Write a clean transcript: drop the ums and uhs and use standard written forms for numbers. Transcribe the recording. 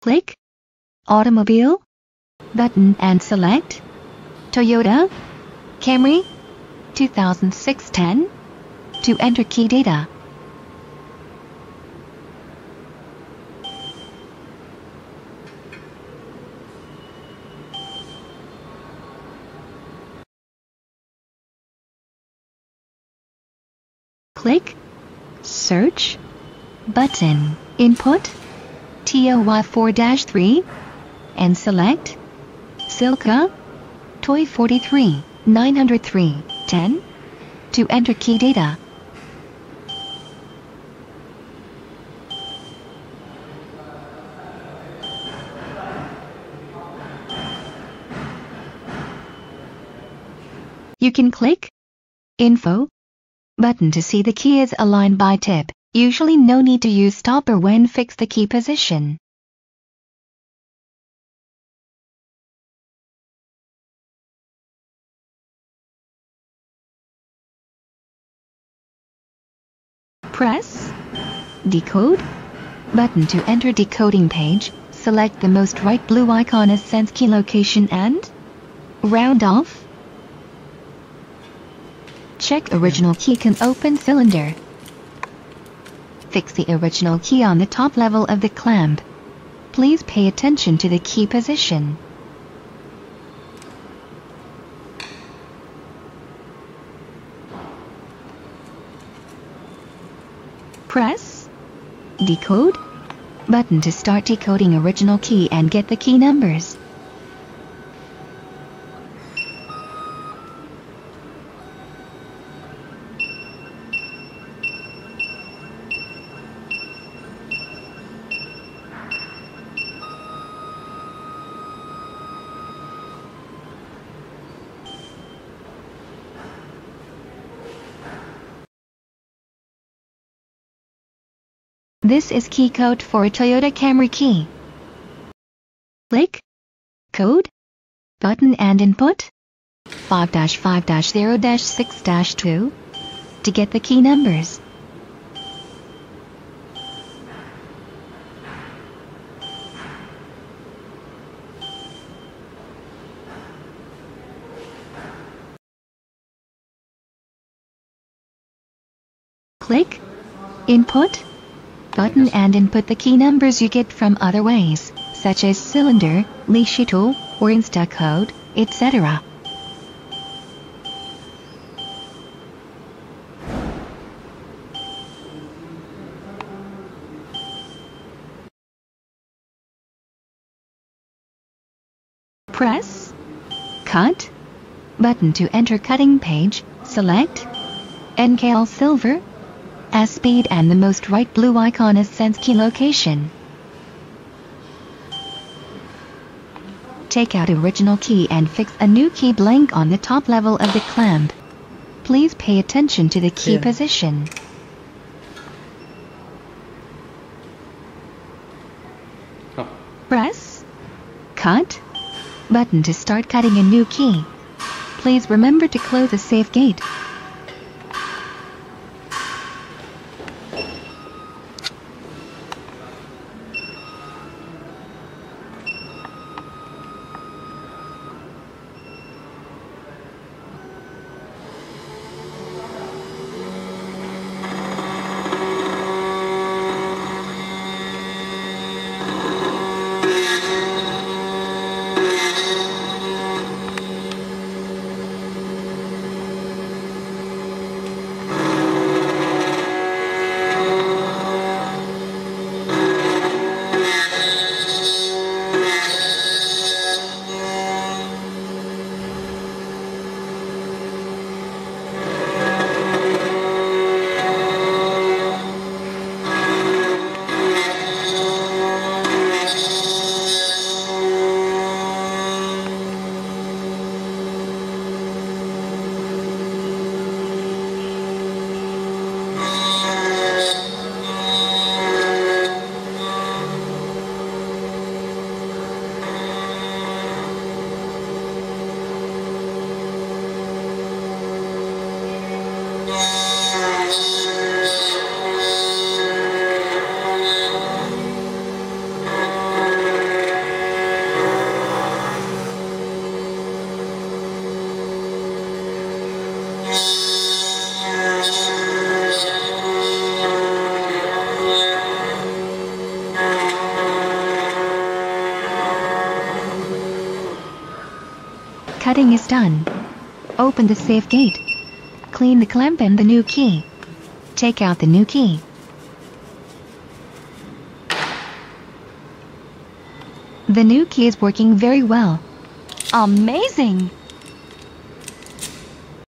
Click Automobile button and select Toyota Camry 2006-10 to enter key data. Click Search button, input TOY43 and select Toytoa TOY43 10 to enter key data. You can click Info button to see the key is aligned by tip. Usually no need to use stopper when fix the key position. Press Decode button to enter decoding page. Select the most right blue icon as sense key location and round off. Check original key can open cylinder. Fix the original key on the top level of the clamp. Please pay attention to the key position. Press Decode button to start decoding original key and get the key numbers. This is key code for a Toyota Camry key. Click Code button and input 5-5-0-6-2 to get the key numbers. Click Input button and input the key numbers you get from other ways, such as cylinder, leash tool, or Insta code, etc. Press Cut button to enter cutting page. Select NKL Silver as speed and the most right blue icon as sense key location. Take out original key and fix a new key blank on the top level of the clamp. Please pay attention to the key position. Press Cut button to start cutting a new key. Please remember to close the safe gate. cutting is done. Open the safe gate. Clean the clamp and the new key. Take out the new key. The new key is working very well. Amazing!